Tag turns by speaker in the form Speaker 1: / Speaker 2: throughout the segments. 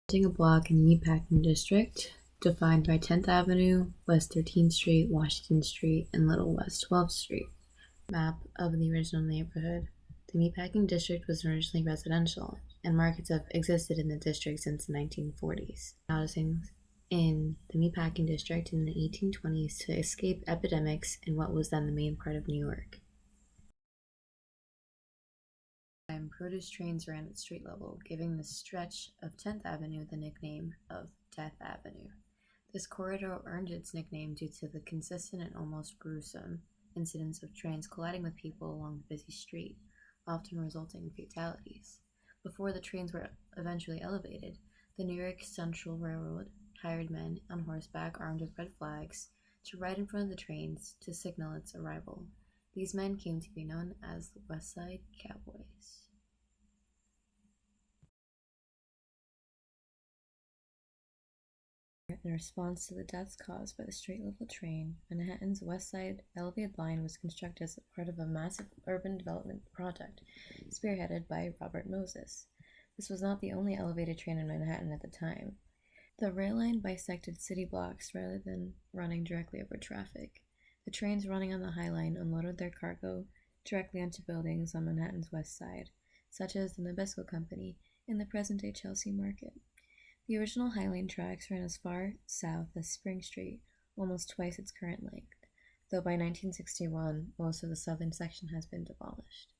Speaker 1: A block in the Meatpacking District, defined by 10th Avenue, West 13th Street, Washington Street, and Little West 12th Street. Map of the original neighborhood. The Meatpacking District was originally residential, and markets have existed in the district since the 1940s. Housing in the Meatpacking District in the 1820s to escape epidemics in what was then the main part of New York. Produce trains ran at street level, giving the stretch of 10th Avenue the nickname of Death Avenue. This corridor earned its nickname due to the consistent and almost gruesome incidents of trains colliding with people along the busy street, often resulting in fatalities. Before the trains were eventually elevated, the New York Central Railroad hired men on horseback armed with red flags to ride in front of the trains to signal its arrival. These men came to be known as the West Side Cowboys. In response to the deaths caused by the street-level train, Manhattan's West Side elevated line was constructed as part of a massive urban development project spearheaded by Robert Moses. This was not the only elevated train in Manhattan at the time. The rail line bisected city blocks rather than running directly over traffic. The trains running on the High Line unloaded their cargo directly onto buildings on Manhattan's west side, such as the Nabisco Company in the present-day Chelsea Market. The original High Line tracks ran as far south as Spring Street, almost twice its current length, though by 1961 most of the southern section has been demolished.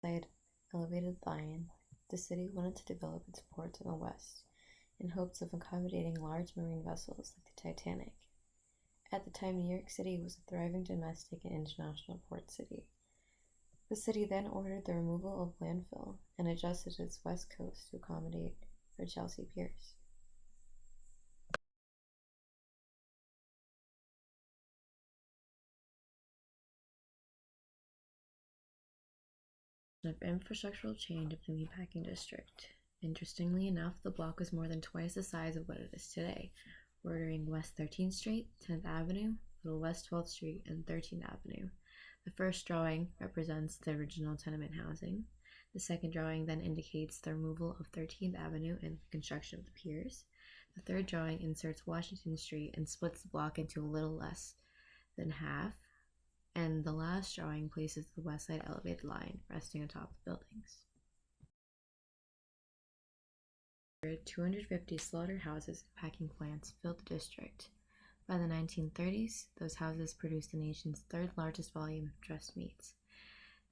Speaker 1: Side elevated line, the city wanted to develop its ports in the west in hopes of accommodating large marine vessels like the Titanic. At the time, New York City was a thriving domestic and international port city. The city then ordered the removal of landfill and adjusted its west coast to accommodate for Chelsea piers. Of infrastructural change of the Meatpacking District. Interestingly enough, the block was more than twice the size of what it is today, bordering West 13th Street, 10th Avenue, Little West 12th Street, and 13th Avenue. The first drawing represents the original tenement housing. The second drawing then indicates the removal of 13th Avenue and the construction of the piers. The third drawing inserts Washington Street and splits the block into a little less than half. And the last drawing places the west side elevated line resting atop the buildings. 250 slaughterhouses and packing plants filled the district. By the 1930s, those houses produced the nation's third largest volume of dressed meats.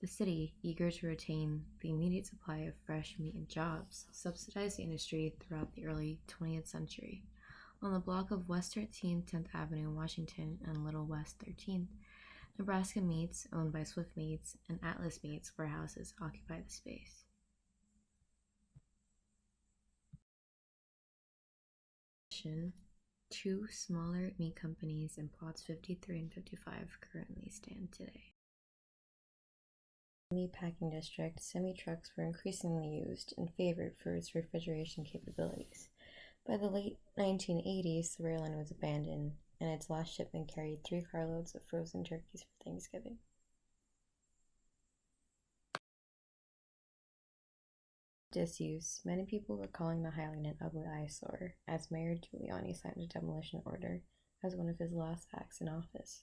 Speaker 1: The city, eager to retain the immediate supply of fresh meat and jobs, subsidized the industry throughout the early 20th century. On the block of West 13th, 10th Avenue, Washington, and Little West 13th, Nebraska Meats, owned by Swift Meats, and Atlas Meats warehouses occupy the space. Two smaller meat companies in plots 53 and 55 currently stand today. In the Meatpacking District, semi-trucks were increasingly used and favored for its refrigeration capabilities. By the late 1980s, the rail line was abandoned, and its last shipment carried 3 carloads of frozen turkeys for Thanksgiving. Disuse, many people were calling the High Line an ugly eyesore, as Mayor Giuliani signed a demolition order as one of his last acts in office.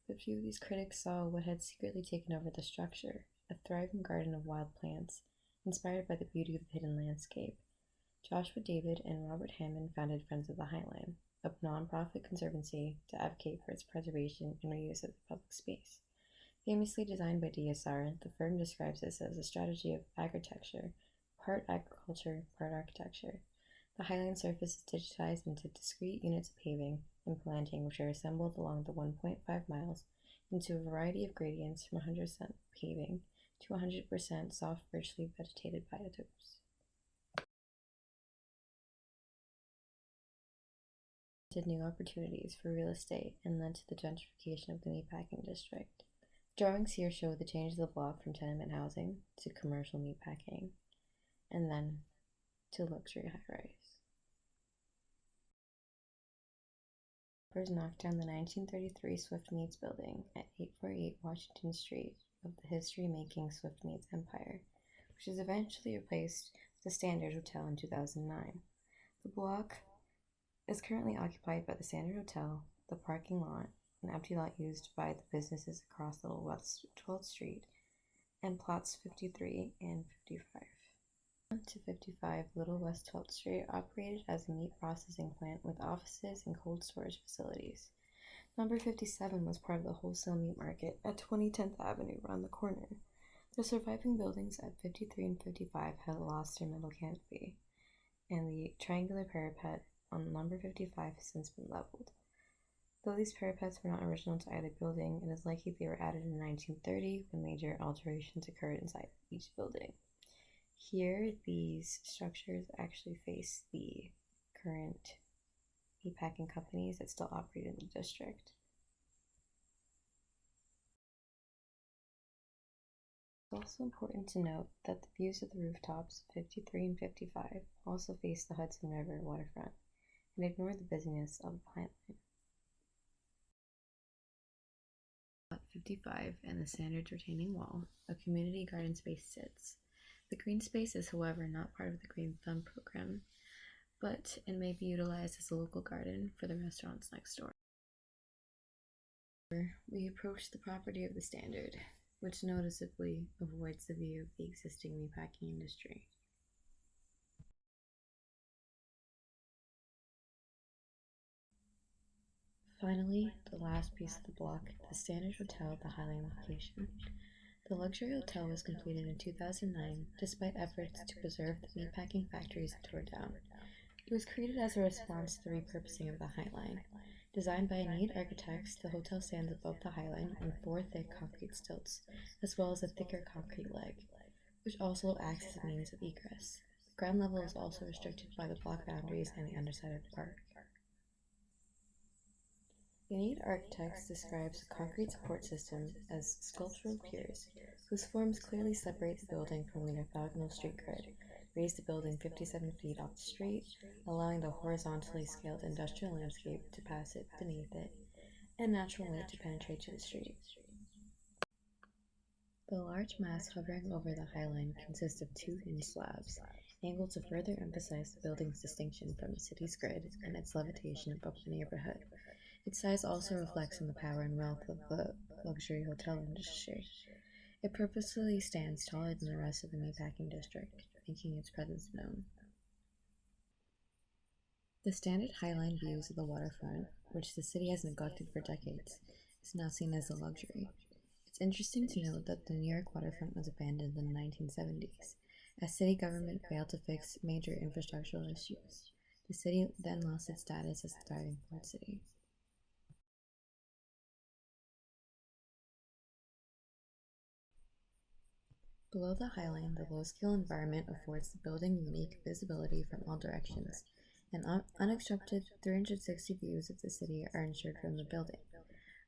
Speaker 1: But few of these critics saw what had secretly taken over the structure, a thriving garden of wild plants, inspired by the beauty of the hidden landscape. Joshua David and Robert Hammond founded Friends of the High Line, a nonprofit conservancy to advocate for its preservation and reuse of the public space. Famously designed by DSR, the firm describes this as a strategy of agritecture, part agriculture, part architecture. The High Line surface is digitized into discrete units of paving and planting, which are assembled along the 1.5 miles into a variety of gradients from 100% paving to 100% soft, virtually vegetated biotopes. New opportunities for real estate and led to the gentrification of the Meatpacking District. Drawings here show the change of the block from tenement housing to commercial meatpacking, and then to luxury high-rise. Knocked down the 1933 Swift Meats building at 848 Washington Street of the history-making Swift Meats empire, which was eventually replaced The Standard Hotel in 2009. The block is currently occupied by the Standard Hotel, the parking lot, an empty lot used by the businesses across Little West 12th Street, and plots 53 and 55. To 55 Little West 12th Street operated as a meat processing plant with offices and cold storage facilities. Number 57 was part of the wholesale meat market at 2010th Avenue around the corner. The surviving buildings at 53 and 55 had lost their middle canopy, and the triangular parapet on number 55 has since been leveled. Though these parapets were not original to either building, it is likely they were added in 1930 when major alterations occurred inside each building. Here, these structures actually face the current meatpacking companies that still operate in the district. It's also important to note that the views of the rooftops, 53 and 55, also face the Hudson River waterfront and ignore the busyness of the plant line. 55 and the Standard's retaining wall, a community garden space sits. The green space is, however, not part of the Green Thumb program, but it may be utilized as a local garden for the restaurants next door. We approach the property of the Standard, which noticeably avoids the view of the existing meatpacking industry. Finally, the last piece of the block, the Standard Hotel at the Highline location. The luxury hotel was completed in 2009 despite efforts to preserve the meatpacking factories it tore down. It was created as a response to the repurposing of the Highline. Designed by Need Architects, the hotel stands above the Highline on 4 thick concrete stilts, as well as a thicker concrete leg, which also acts as a means of egress. The ground level is also restricted by the block boundaries and the underside of the park. Need Architects describes the concrete support system as sculptural piers, whose forms clearly separate the building from the orthogonal street grid, raise the building 57 feet off the street, allowing the horizontally scaled industrial landscape to pass it beneath it, and natural light to penetrate to the street. The large mass hovering over the Highline consists of 2 hinge slabs, angled to further emphasize the building's distinction from the city's grid and its levitation above the neighborhood. Its size also reflects on the power and wealth of the luxury hotel industry. It purposefully stands taller than the rest of the meatpacking district, making its presence known. The Standard Highline views of the waterfront, which the city has neglected for decades, is now seen as a luxury. It's interesting to note that the New York waterfront was abandoned in the 1970s, as city government failed to fix major infrastructural issues. The city then lost its status as a thriving port city. Below the Highline, the low-scale environment affords the building unique visibility from all directions, and unobstructed 360 views of the city are ensured from the building.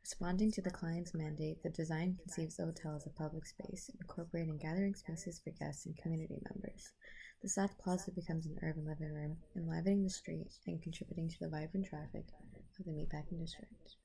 Speaker 1: Responding to the client's mandate, the design conceives the hotel as a public space, incorporating gathering spaces for guests and community members. The South Plaza becomes an urban living room, enlivening the street and contributing to the vibrant traffic of the meatpacking district.